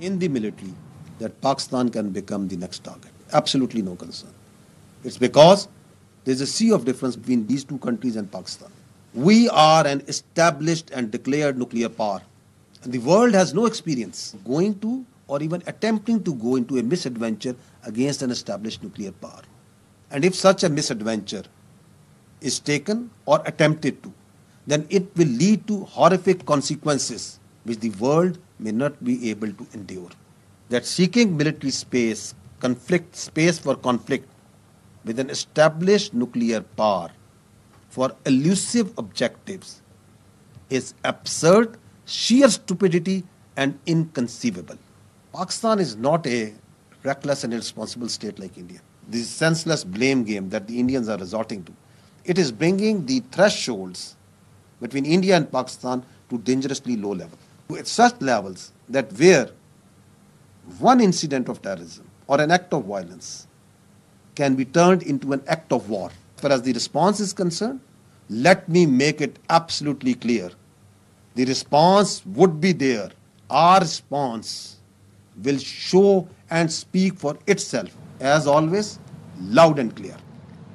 In the military, that Pakistan can become the next target. Absolutely no concern. It's because there's a sea of difference between these two countries and Pakistan. We are an established and declared nuclear power. And the world has no experience going to or even attempting to go into a misadventure against an established nuclear power. And if such a misadventure is taken or attempted to, then it will lead to horrific consequences which the world may not be able to endure. That seeking military space for conflict with an established nuclear power for elusive objectives is absurd, sheer stupidity, and inconceivable. Pakistan is not a reckless and irresponsible state like India. This senseless blame game that the Indians are resorting to, it is bringing the thresholds between India and Pakistan to dangerously low level. At such levels that where one incident of terrorism or an act of violence can be turned into an act of war. As far as the response is concerned, let me make it absolutely clear. The response would be there. Our response will show and speak for itself, as always, loud and clear.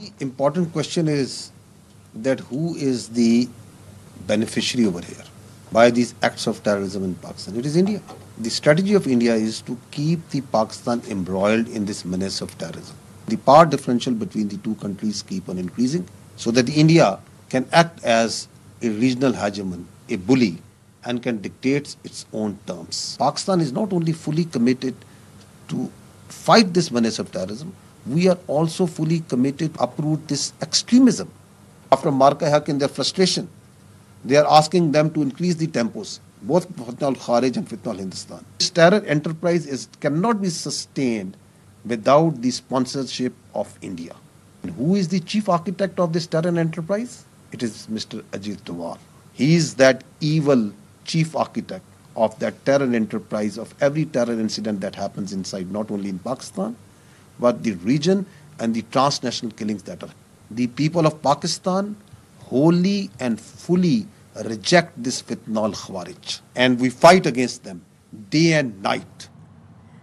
The important question is that who is the beneficiary over here by these acts of terrorism in Pakistan? It is India. The strategy of India is to keep the Pakistan embroiled in this menace of terrorism. The power differential between the two countries keep on increasing so that India can act as a regional hegemon, a bully, and can dictate its own terms. Pakistan is not only fully committed to fight this menace of terrorism, we are also fully committed to uproot this extremism. After Marka-e-Haq in their frustration, they are asking them to increase the tempos, both Fitna al-Kharij and Fitna al-Hindustan. This terror enterprise cannot be sustained without the sponsorship of India. And who is the chief architect of this terror enterprise? It is Mr. Ajit Doval. He is that evil chief architect of that terror enterprise, of every terror incident that happens inside, not only in Pakistan, but the region and the transnational killings that are. The people of Pakistan wholly and fully reject this fitna al-Khawarij, and we fight against them day and night.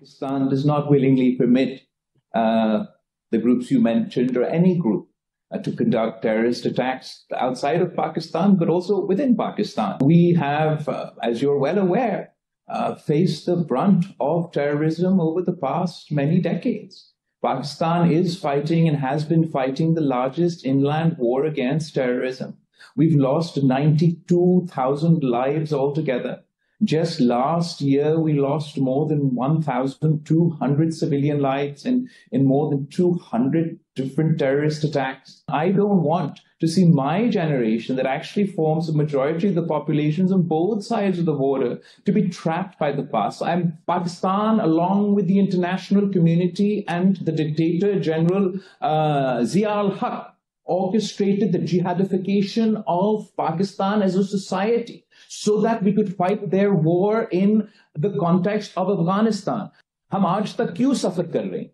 Pakistan does not willingly permit the groups you mentioned or any group to conduct terrorist attacks outside of Pakistan, but also within Pakistan. We have, as you're well aware, faced the brunt of terrorism over the past many decades. Pakistan is fighting and has been fighting the largest inland war against terrorism. We've lost 92,000 lives altogether. Just last year, we lost more than 1,200 civilian lives in more than 200 different terrorist attacks. I don't want to see my generation that actually forms a majority of the populations on both sides of the border to be trapped by the past. Pakistan, along with the international community and the dictator General Zia al-Haq, orchestrated the jihadification of Pakistan as a society so that we could fight their war in the context of Afghanistan. ہم آج تک کیوں سفر کر رہے ہیں؟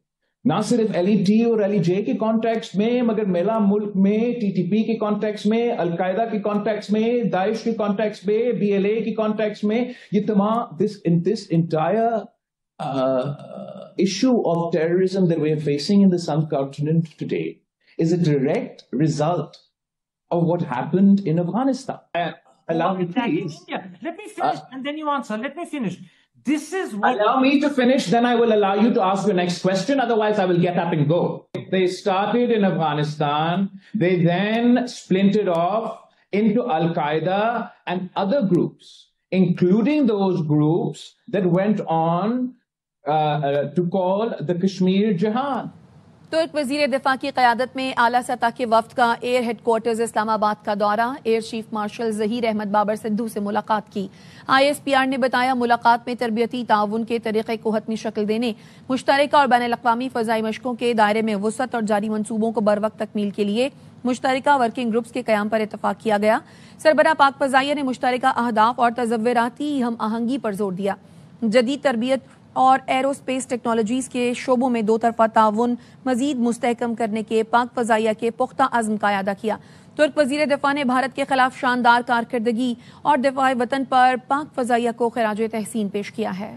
نہ صرف ایل ای ٹی اور ایل ای جے کے کانٹیکسٹ میں، مگر میلا ملک میں ٹی ٹی پی کے کانٹیکسٹ میں، القاعدہ کے کانٹیکسٹ میں، داعش کے کانٹیکسٹ میں، بی ایل اے کے کانٹیکسٹ میں، یہ تمام this entire issue of terrorism that we are facing in the subcontinent today is a direct result of what happened in Afghanistan. Allow me, please. Let me finish and then you answer. Let me finish. This is what... Allow me to finish, then I will allow you to ask your next question. Otherwise, I will get up and go. They started in Afghanistan. They then splintered off into Al-Qaeda and other groups, including those groups that went on to call the Kashmir Jihad. ترک وزیر دفاع کی قیادت میں اعلیٰ سطح کے وفد کا ایئر ہیڈ کوارٹرز اسلام آباد کا دورہ، air chief marshal Zaheer Ahmed Babar Sidhu سے ملاقات کی۔ آئی ایس پی آر نے بتایا ملاقات میں تربیتی تعاون کے طریقے کو حتمی شکل دینے، مشترکہ اور بین الاقوامی فضائی مشقوں کے دائرے میں وسعت اور جاری منصوبوں کو بروقت تکمیل کے لیے مشترکہ ورکنگ گروپس کے قیام پر اتفاق کیا گیا۔ سربراہ پاک فضائیہ نے مشترکہ اہداف اور تصوراتی ہم آہنگی پر زور دیا۔ جدید تربیت اور ایرو اسپیس ٹیکنالوجیز کے شعبوں میں دو طرفہ تعاون مزید مستحکم کرنے کے پاک فضائیہ کے پختہ عزم کا اعادہ کیا۔ ترک وزیر دفاع نے بھارت کے خلاف شاندار کارکردگی اور دفاع وطن پر پاک فضائیہ کو خراج تحسین پیش کیا ہے۔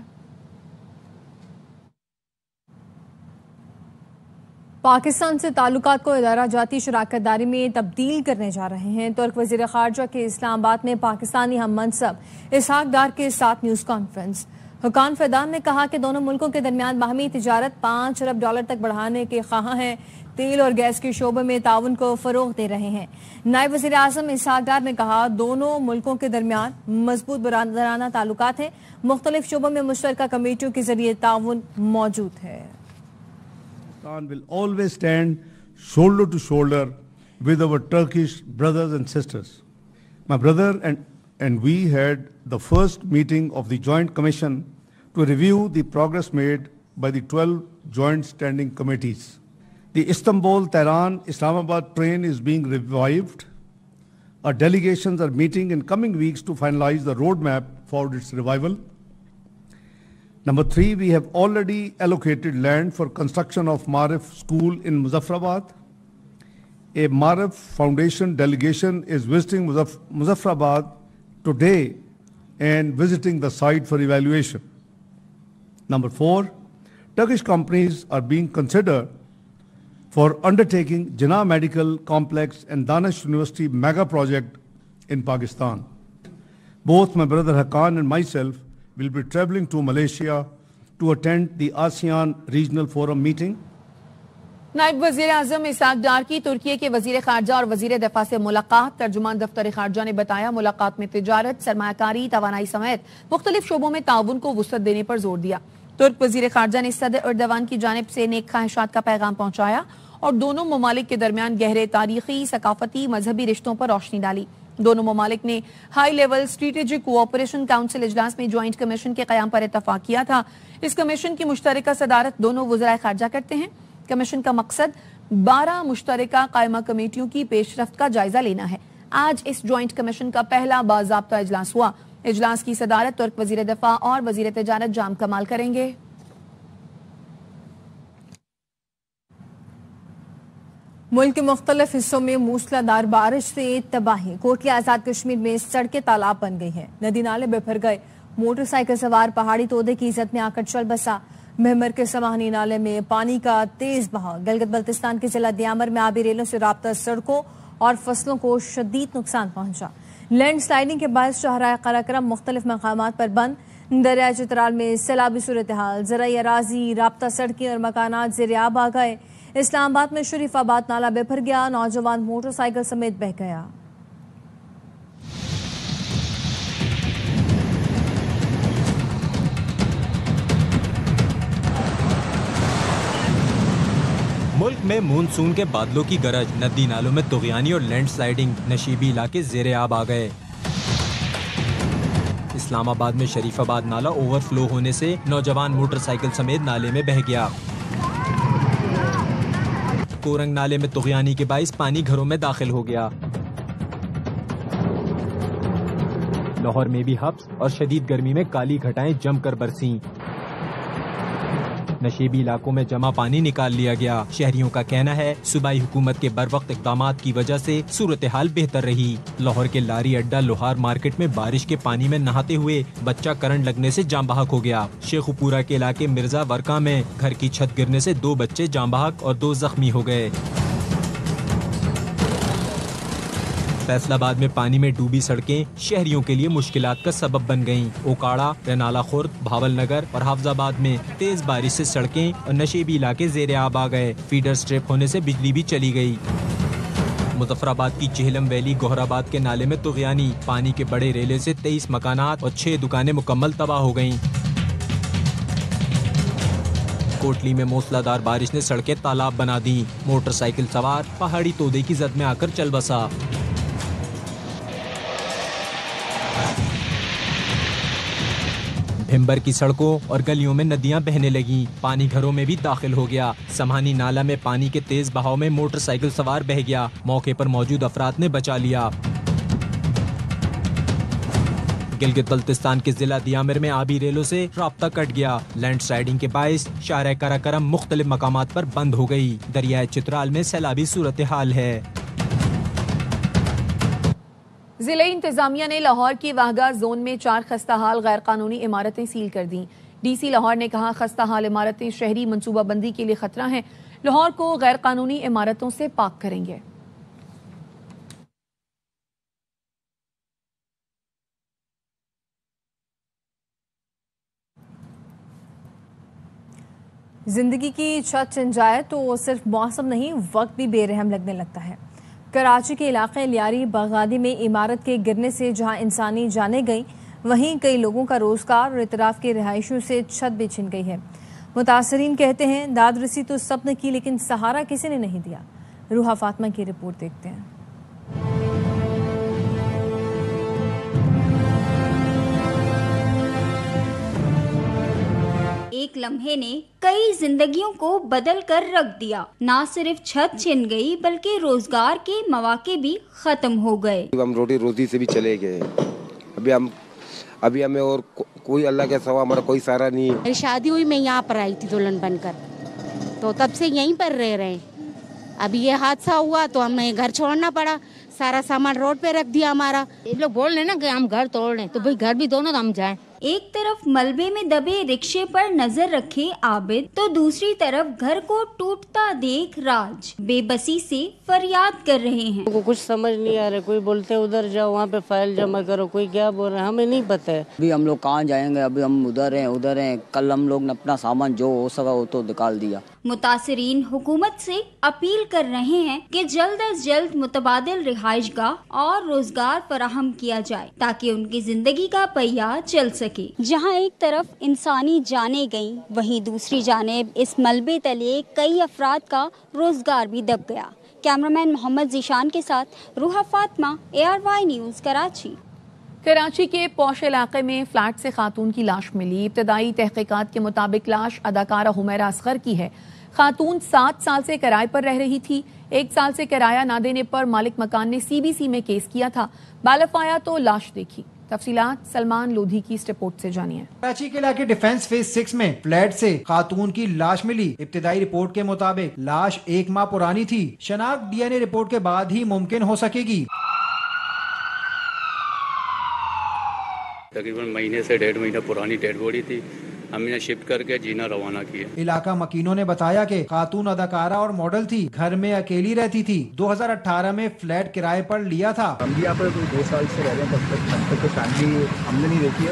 پاکستان سے تعلقات کو ادارہ جاتی شراکت داری میں تبدیل کرنے جا رہے ہیں۔ ترک وزیر خارجہ کے اسلام آباد میں پاکستانی ہم منصب اسحاق ڈار کے ساتھ نیوز کانفرنس۔ حکام فیدان نے کہا کہ دونوں ملکوں کے درمیان باہمی تجارت $5 ارب تک بڑھانے کے خواہاں ہیں، تیل اور گیس کے شعبے میں تعاون کو فروغ دے رہے ہیں۔ نائب وزیر اعظم اسحاق ڈار نے کہا دونوں ملکوں کے درمیان مضبوط برادرانہ تعلقات ہیں، مختلف شعبوں میں مشترکہ کمیٹیوں کے ذریعے تعاون موجود ہے۔ Pakistan will always stand shoulder to shoulder with our Turkish brothers and sisters. My brother and we had the first meeting of the Joint Commission to review the progress made by the 12 Joint Standing Committees. The Istanbul-Tehran-Islamabad train is being revived. Our delegations are meeting in coming weeks to finalize the roadmap for its revival. Number 3, we have already allocated land for construction of Marif School in Muzaffarabad. A Marif Foundation delegation is visiting Muzaffarabad today and visiting the site for evaluation. Number 4, Turkish companies are being considered for undertaking Jinnah Medical Complex and Danish University mega project in Pakistan. Both my brother Hakan and myself will be traveling to Malaysia to attend the ASEAN Regional Forum meeting. نائب وزیر اعظم اسحاق ڈار کی ترکی کے وزیر خارجہ اور وزیر دفاع سے ملاقات۔ ترجمان دفتر خارجہ نے بتایا ملاقات میں تجارت، سرمایہ کاری، توانائی سمیت مختلف شعبوں میں تعاون کو وسعت دینے پر زور دیا۔ ترک وزیر خارجہ نے صدر اردوان کی جانب سے نیک خواہشات کا پیغام پہنچایا اور دونوں ممالک کے درمیان گہرے تاریخی، ثقافتی، مذہبی رشتوں پر روشنی ڈالی۔ دونوں ممالک نے high level strategic cooperation council اجلاس میں جوائنٹ کمیشن کے قیام پر اتفاق کیا تھا۔ اس کمیشن کی مشترکہ صدارت دونوں وزرائے خارجہ کرتے ہیں۔ کمیشن کا مقصد 12 مشترکہ قائمہ کمیٹیوں کی پیش رفت کا جائزہ لینا ہے۔ آج اس جوائنٹ کمیشن کا پہلا باضابطہ اجلاس ہوا۔ اجلاس کی صدارت ترک وزیر دفاع اور وزیر تجارت جام کمال کریں گے۔ ملک کے مختلف حصوں میں موسلا دھار بارش سے تباہی۔ کوٹلی آزاد کشمیر میں سڑکیں تالاب بن گئی ہیں، ندی نالے بپھر گئے، موٹر سائیکل سوار پہاڑی تودے کی عزت میں آ کر چل بسا۔ مہمر کے سماہنی نالے میں پانی کا تیز بہاؤ۔ گلگت بلتستان کے ضلع دیامر میں آبی ریلوں سے رابطہ سڑکوں اور فصلوں کو شدید نقصان پہنچا۔ لینڈ سلائیڈنگ کے باعث شاہراہ قراقرم مختلف مقامات پر بند۔ دریائے چترال میں سیلابی صورتحال، زرعی اراضی، رابطہ سڑکیں اور مکانات زیر آب آ گئے۔ اسلام آباد میں شریف آباد نالہ بپھر گیا، نوجوان موٹر سائیکل سمیت بہہ گیا۔ ملک میں مونسون کے بادلوں کی گرج، ندی نالوں میں طغیانی اور لینڈ سلائیڈنگ، نشیبی علاقے زیر آب آ گئے۔ اسلام آباد میں شریف آباد نالہ اوور فلو ہونے سے نوجوان موٹر سائیکل سمیت نالے میں بہہ گیا۔ کورنگ نالے میں طغیانی کے باعث پانی گھروں میں داخل ہو گیا۔ لاہور میں بھی حبس اور شدید گرمی میں کالی گھٹائیں جم کر برسیں۔ نشیبی علاقوں میں جمع پانی نکال لیا گیا۔ شہریوں کا کہنا ہے صوبائی حکومت کے بروقت اقدامات کی وجہ سے صورتحال بہتر رہی۔ لاہور کے لاری اڈا لوہار مارکیٹ میں بارش کے پانی میں نہاتے ہوئے بچہ کرنٹ لگنے سے جاں بحق ہو گیا۔ شیخو پورہ کے علاقے مرزا ورکا میں گھر کی چھت گرنے سے 2 بچے جاں بحق اور 2 زخمی ہو گئے۔ فیصل آباد میں پانی میں ڈوبی سڑکیں شہریوں کے لیے مشکلات کا سبب بن گئیں۔ اوکاڑا، رینالہ خورد، بھاول نگر اور حافظ آباد میں تیز بارش سے سڑکیں اور نشیبی علاقے زیر آب آ گئے۔ فیڈر سٹرپ ہونے سے بجلی بھی چلی گئی۔ مظفر آباد کی چہلم ویلی گوہر آباد کے نالے میں طغیانی، پانی کے بڑے ریلے سے 23 مکانات اور 6 دکانیں مکمل تباہ ہو گئیں۔ کوٹلی میں موسلا دھار بارش نے سڑکیں تالاب بنا دیں۔ موٹر سائیکل سوار پہاڑی تودے کی زد میں آ کر چل بسا۔ بھمبر کی سڑکوں اور گلیوں میں ندیاں بہنے لگیں، پانی گھروں میں بھی داخل ہو گیا۔ سمہانی نالہ میں پانی کے تیز بہاؤ میں موٹر سائیکل سوار بہہ گیا، موقع پر موجود افراد نے بچا لیا۔ گلگت بلتستان کے ضلع دیامر میں آبی ریلوں سے رابطہ کٹ گیا۔ لینڈ سلائیڈنگ کے باعث شارع کراکرم مختلف مقامات پر بند ہو گئی۔ دریائے چترال میں سیلابی صورتحال ہے۔ ضلع انتظامیہ نے لاہور کی واہگہ زون میں 4 خستہ حال غیر قانونی عمارتیں سیل کر دیں۔ ڈی سی لاہور نے کہا خستہ حال عمارتیں شہری منصوبہ بندی کے لیے خطرہ ہیں، لاہور کو غیر قانونی عمارتوں سے پاک کریں گے۔ زندگی کی چھت چھن جائے تو صرف موسم نہیں وقت بھی بے رحم لگنے لگتا ہے۔ کراچی کے علاقے لیاری بغدادی میں عمارت کے گرنے سے جہاں انسانی جانیں گئیں وہیں کئی لوگوں کا روزگار اور اطراف کے رہائشیوں سے چھت بھی چھن گئی ہے۔ متاثرین کہتے ہیں داد رسی تو سب نے کی لیکن سہارا کسی نے نہیں دیا۔ روحا فاطمہ کی رپورٹ دیکھتے ہیں۔ ایک لمحے نے کئی زندگیوں کو بدل کر رکھ دیا۔ نہ صرف چھت چھن گئی بلکہ روزگار کے مواقع بھی ختم ہو گئے۔ ہم روٹی روزی سے بھی چلے گئے، ابھی ہمیں اور کوئی اللہ کے سوا ہمارا کوئی سہارا نہیں ہے۔ میری شادی ہوئی، میں یہاں پر آئی تھی دلہن بن کر، تو تب سے یہیں پر رہ رہے ہیں۔ ابھی یہ حادثہ ہوا تو ہمیں گھر چھوڑنا پڑا، سارا سامان روڈ پہ رکھ دیا ہمارا۔ یہ لوگ بول رہے ہیں نا کہ ہم گھر توڑ رہے ہیں، تو بھائی گھر بھی دونوں ہم جائیں۔ ایک طرف ملبے میں دبے رکشے پر نظر رکھے عابد تو دوسری طرف گھر کو ٹوٹتا دیکھ راج بے بسی سے فریاد کر رہے ہیں۔ کچھ سمجھ نہیں آ رہا، کوئی بولتے ادھر جاؤ وہاں پہ فائل جمع کرو، کوئی کیا بول رہے ہیں ہمیں نہیں پتہ ہے۔ ابھی ہم لوگ کہاں جائیں گے، ابھی ہم ادھر ہیں۔ کل ہم لوگ نے اپنا سامان جو ہو سکا وہ تو نکال دیا۔ متاثرین حکومت سے اپیل کر رہے ہیں کہ جلد از جلد متبادل رہائش گاہ اور روزگار فراہم کیا جائے تاکہ ان کی زندگی کا پہیہ چل سکے۔ جہاں ایک طرف انسانی جانیں گئیں وہیں دوسری جانب اس ملبے تلے کئی افراد کا روزگار بھی دب گیا۔ کیمرامین محمد ذیشان کے ساتھ روحا فاطمہ، ARY نیوز کراچی۔ کراچی کے پوش علاقے میں فلیٹ سے خاتون کی لاش ملی۔ ابتدائی تحقیقات کے مطابق لاش اداکارہ حمیرہ اصغر کی ہے۔ خاتون 7 سال سے کرائے پر رہ رہی تھی۔ 1 سال سے کرایہ نہ دینے پر مالک مکان نے CBC میں کیس کیا تھا۔ بالف آیا تو لاش دیکھی۔ تفصیلات سلمان لودھی کی اس رپورٹ سے جانیے۔ کراچی کے علاقے ڈیفنس فیز 6 میں فلیٹ سے خاتون کی لاش ملی۔ ابتدائی رپورٹ کے مطابق لاش 1 ماہ پرانی تھی۔ شناخت DNA رپورٹ کے بعد ہی ممکن ہو سکے گی۔ تقریباً مہینے سے 1.5 مہینہ پرانی ڈیڈ باڈی تھی، ہم نے شفٹ کر کے جینا روانہ کیا۔ علاقہ مکینوں نے بتایا کہ خاتون اداکارہ اور ماڈل تھی، گھر میں اکیلی رہتی تھی۔ 2018 میں فلیٹ کرائے پر لیا تھا۔ ہم بھی یہاں پر 2 سال سے رہ رہے ہیں، تب تک فیملی ہم نے نہیں دیکھی ہے،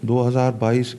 2022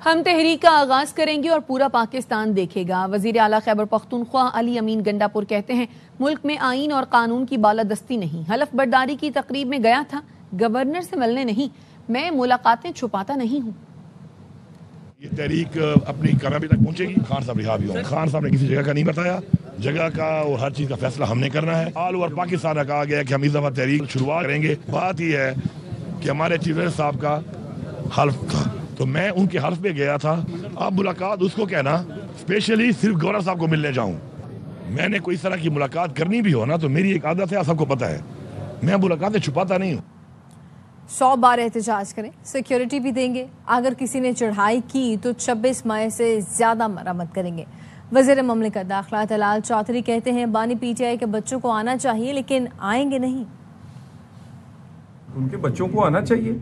ہم تحریک کا آغاز کریں گے اور پورا پاکستان دیکھے گا. وزیر اعلیٰ خیبر پختونخوا علی امین گنڈاپور کہتے ہیں ملک میں آئین اور قانون کی بالادستی نہیں. حلف برداری کی تقریب میں گیا تھا, گورنر سے ملنے نہیں. میں ملاقاتیں چھپاتا نہیں ہوں. یہ تحریک اپنی کامیابی تک پہنچے گی. خان صاحب رہا بھی ہوں. خان صاحب نے کسی جگہ کا نہیں بتایا, جگہ کا اور ہر چیز کا فیصلہ ہم نے کرنا ہے. آل اوور پاکستان کا کہا گیا کہ ہم اس دفعہ تحریک شروعات کریں گے. بات یہ ہے کہ ہمارے چیف منسٹر صاحب کا حلف تھا تو میں ان کے حلف پہ گیا تھا. اب ملاقات اس کو کہنا اسپیشلی صرف گورنر صاحب کو ملنے جاؤں. میں نے کوئی اس طرح کی ملاقات کرنی بھی ہو نا تو میری ایک عادت ہے, سب کو پتہ ہے, میں ملاقاتیں چھپاتا نہیں ہوں. 100 بار احتجاج کریں, سیکیورٹی بھی دیں گے. اگر کسی نے چڑھائی کی تو 26 مئی سے زیادہ مرمت کریں گے. وزیر مملکت داخلہ طلال چودھری کہتے ہیں بانی پی ٹی آئی کے بچوں کو آنا چاہیے لیکن آئیں گے نہیں. ان کے بچوں کو آنا چاہیے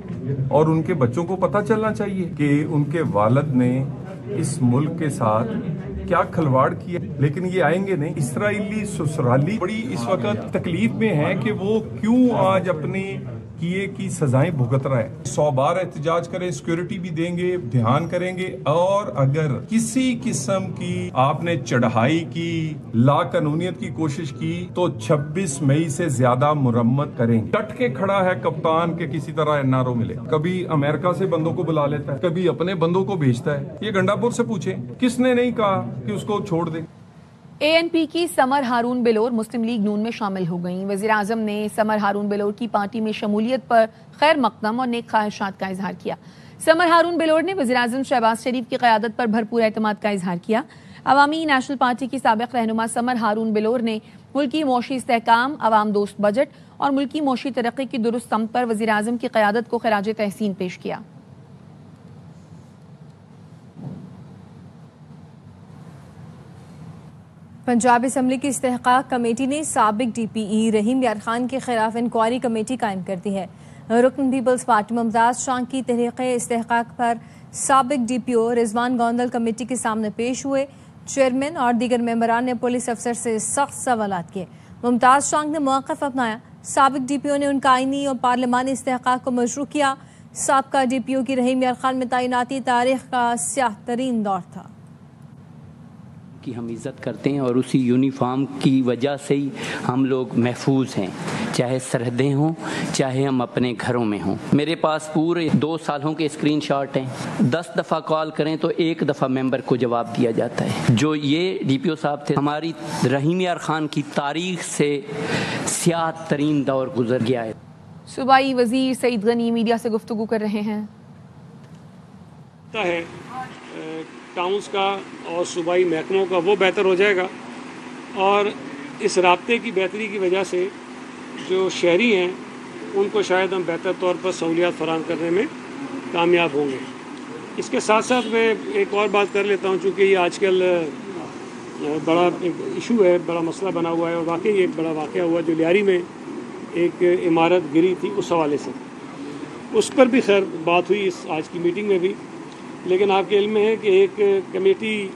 اور ان کے بچوں کو پتہ چلنا چاہیے کہ ان کے والد نے اس ملک کے ساتھ کیا کھلواڑ کیا, لیکن یہ آئیں گے نہیں. اسرائیلی سسرالی بڑی اس وقت تکلیف میں ہے کہ وہ کیوں آج اپنی کیے کی سزائیں بھگت رہا ہے. 100 بار احتجاج کریں, سیکیورٹی بھی دیں گے, دھیان کریں گے, اور اگر کسی قسم کی آپ نے چڑھائی کی, لا قانونیت کی کوشش کی تو 26 مئی سے زیادہ مرمت کریں گے. ڈٹ کے کھڑا ہے کپتان کے کسی طرح این آر او ملے. کبھی امریکہ سے بندوں کو بلا لیتا ہے, کبھی اپنے بندوں کو بھیجتا ہے. یہ گنڈاپور سے پوچھیں کس نے نہیں کہا کہ اس کو چھوڑ دیں. اے این پی کی سمر ہارون بلور مسلم لیگ نون میں شامل ہو گئیں. وزیر اعظم نے سمر ہارون بلور کی پارٹی میں شمولیت پر خیر مقدم اور نیک خواہشات کا اظہار کیا. سمر ہارون بلور نے وزیر اعظم شہباز شریف کی قیادت پر بھرپور اعتماد کا اظہار کیا. عوامی نیشنل پارٹی کی سابق رہنما سمر ہارون بلور نے ملکی معاشی استحکام, عوام دوست بجٹ اور ملکی معاشی ترقی کی درست سمت پر وزیر اعظم کی قیادت کو خراج تحسین پیش کیا. پنجاب اسمبلی کی استحقاق کمیٹی نے سابق ڈی پی ای رحیم یار خان کے خلاف انکوائری کمیٹی قائم کر دی ہے. رکن پیپلز پارٹی ممتاز شاہ کی تحریک استحقاق پر سابق ڈی پی او رضوان گوندل کمیٹی کے سامنے پیش ہوئے. چیئرمین اور دیگر ممبران نے پولیس افسر سے سخت سوالات کیے. ممتاز شاہ نے موقف اپنایا. سابق ڈی پی او نے ان کا آئینی اور پارلیمانی استحقاق کو مشروع کیا. سابقہ ڈی پی او کی رحیم یار خان میں تعیناتی تاریخ کا سیاہ ترین دور تھا. کی ہم عزت کرتے ہیں اور اسی یونیفارم کی وجہ سے ہی ہم لوگ محفوظ ہیں, چاہے سرحدیں ہوں چاہے ہم اپنے گھروں میں ہوں. میرے پاس پورے 2 سالوں کے اسکرین شاٹ ہیں. 10 دفعہ کال کریں تو 1 دفعہ ممبر کو جواب دیا جاتا ہے. جو یہ ڈی پی او صاحب تھے, ہماری رحیم یار خان کی تاریخ سے سیاہ ترین دور گزر گیا ہے. صوبائی وزیر سعید غنی میڈیا سے گفتگو کر رہے ہیں. ٹاؤنز کا اور صوبائی محکموں کا وہ بہتر ہو جائے گا, اور اس رابطے کی بہتری کی وجہ سے جو شہری ہیں ان کو شاید ہم بہتر طور پر سہولیات فراہم کرنے میں کامیاب ہوں گے. اس کے ساتھ ساتھ میں ایک اور بات کر لیتا ہوں, چونکہ یہ آج کل بڑا ایشو ہے, بڑا مسئلہ بنا ہوا ہے, اور واقعی ایک بڑا واقعہ ہوا جو لیاری میں ایک عمارت گری تھی, اس حوالے سے اس پر بھی خیر بات ہوئی اس آج کی میٹنگ میں بھی. لیکن آپ کے علم میں ہے کہ ایک کمیٹی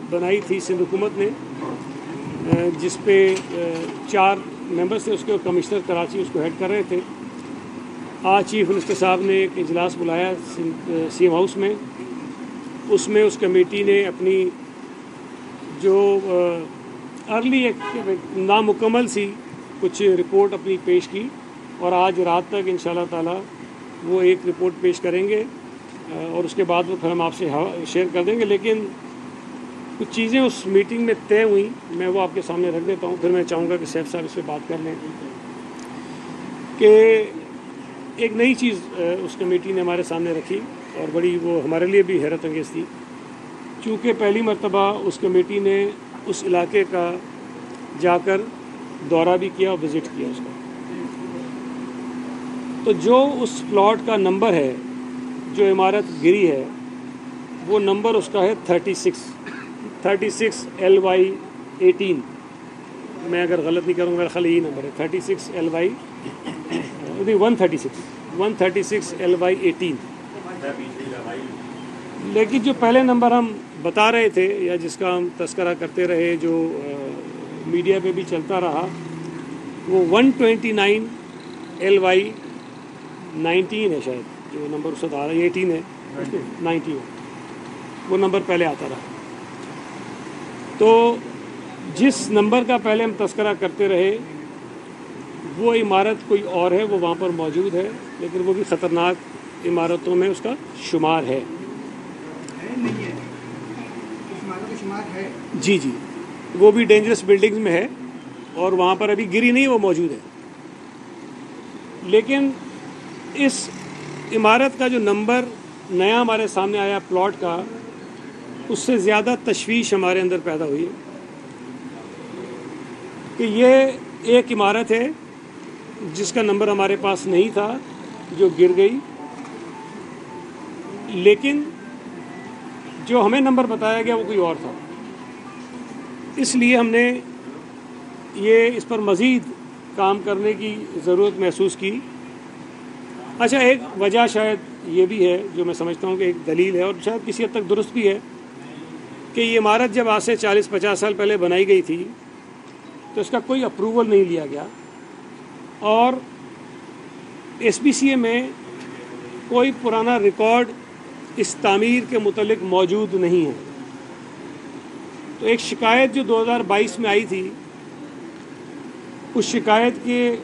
بنائی تھی سندھ حکومت نے, جس پہ 4 ممبرس تھے, اس کے کمشنر کراچی اس کو ہیڈ کر رہے تھے. آج چیف منسٹر صاحب نے ایک اجلاس بلایا سی ایم ہاؤس میں. اس میں اس کمیٹی نے اپنی جو ارلی ایک نامکمل سی کچھ رپورٹ اپنی پیش کی, اور آج رات تک انشاءاللہ تعالی وہ ایک رپورٹ پیش کریں گے, اور اس کے بعد وہ پھر ہم آپ سے شیئر کر دیں گے. لیکن کچھ چیزیں اس میٹنگ میں طے ہوئیں, میں وہ آپ کے سامنے رکھ دیتا ہوں. پھر میں چاہوں گا کہ سیف صاحب اس پہ بات کر لیں کہ ایک نئی چیز اس کمیٹی نے ہمارے سامنے رکھی, اور بڑی وہ ہمارے لیے بھی حیرت انگیز تھی. چونکہ پہلی مرتبہ اس کمیٹی نے اس علاقے کا جا کر دورہ بھی کیا اور وزٹ کیا اس کا, تو جو اس پلاٹ کا نمبر ہے جو عمارت گری ہے, وہ نمبر اس کا ہے 36 LY18. میں اگر غلط نہیں کروں میرا خیال یہی نمبر ہے 36 LY 136 LY18. لیکن جو پہلے نمبر ہم بتا رہے تھے یا جس کا ہم تذکرہ کرتے رہے, جو میڈیا پہ بھی چلتا رہا, وہ 129 LY19 ہے شاید, جو نمبر اس وقت آ رہا ہے 18 ہے 90 ہے. وہ نمبر پہلے آتا رہا. تو جس نمبر کا پہلے ہم تذکرہ کرتے رہے وہ عمارت کوئی اور ہے، وہ وہاں پر موجود ہے، لیکن وہ بھی خطرناک عمارتوں میں اس کا شمار ہے. جی جی، وہ بھی ڈینجرس بلڈنگز میں ہے اور وہاں پر ابھی گری نہیں، وہ موجود ہے. لیکن اس عمارت کا جو نمبر نیا ہمارے سامنے آیا پلاٹ کا، اس سے زیادہ تشویش ہمارے اندر پیدا ہوئی ہے کہ یہ ایک عمارت ہے جس کا نمبر ہمارے پاس نہیں تھا، جو گر گئی، لیکن جو ہمیں نمبر بتایا گیا وہ کوئی اور تھا. اس لیے ہم نے یہ اس پر مزید کام کرنے کی ضرورت محسوس کی. اچھا، ایک وجہ شاید یہ بھی ہے جو میں سمجھتا ہوں کہ ایک دلیل ہے اور شاید کسی حد تک درست بھی ہے کہ یہ عمارت جب آج سے 40-50 سال پہلے بنائی گئی تھی تو اس کا کوئی اپروول نہیں لیا گیا اور ایس پی سی اے میں کوئی پرانا ریکارڈ اس تعمیر کے متعلق موجود نہیں ہے. تو ایک شکایت جو 2022 میں آئی تھی، اس شکایت کے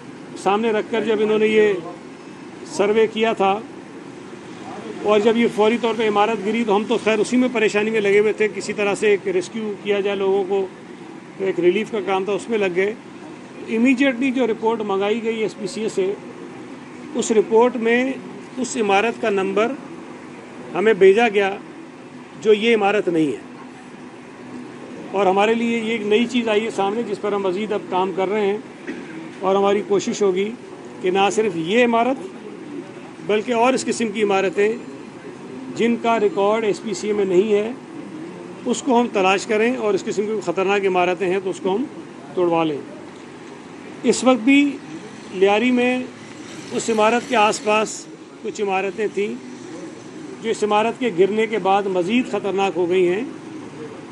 سامنے رکھ کر جب انہوں نے یہ سروے کیا تھا اور جب یہ فوری طور پہ عمارت گری تو ہم تو خیر اسی میں پریشانی میں لگے ہوئے تھے، کسی طرح سے ایک ریسکیو کیا جائے لوگوں کو، ایک ریلیف کا کام تھا، اس میں لگ گئے. امیڈیٹلی جو رپورٹ منگائی گئی ایس پی سی اے سے، اس رپورٹ میں اس عمارت کا نمبر ہمیں بھیجا گیا جو یہ عمارت نہیں ہے. اور ہمارے لیے یہ ایک نئی چیز آئی ہے سامنے جس پر ہم مزید اب کام کر رہے ہیں اور ہماری کوشش ہوگی کہ نہ صرف یہ عمارت بلکہ اور اس قسم کی عمارتیں جن کا ریکارڈ ایس پی سی اے میں نہیں ہے اس کو ہم تلاش کریں اور اس قسم کی خطرناک عمارتیں ہیں تو اس کو ہم توڑوا لیں. اس وقت بھی لیاری میں اس عمارت کے آس پاس کچھ عمارتیں تھیں جو اس عمارت کے گرنے کے بعد مزید خطرناک ہو گئی ہیں،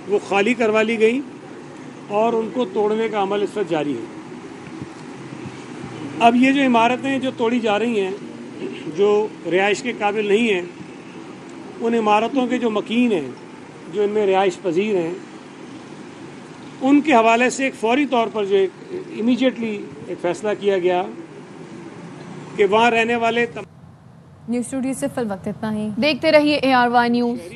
وہ خالی کروا لی گئی اور ان کو توڑنے کا عمل اس وقت جاری ہے. اب یہ جو عمارتیں جو توڑی جا رہی ہیں جو رہائش کے قابل نہیں ہیں، ان عمارتوں کے جو مکین ہیں، جو ان میں رہائش پذیر ہیں، ان کے حوالے سے ایک فوری طور پر جو ایک امیڈیٹلی ایک فیصلہ کیا گیا کہ وہاں رہنے والے نیوز اسٹوڈیو سے فی الوقت اتنا ہی. دیکھتے رہیے ARY نیوز.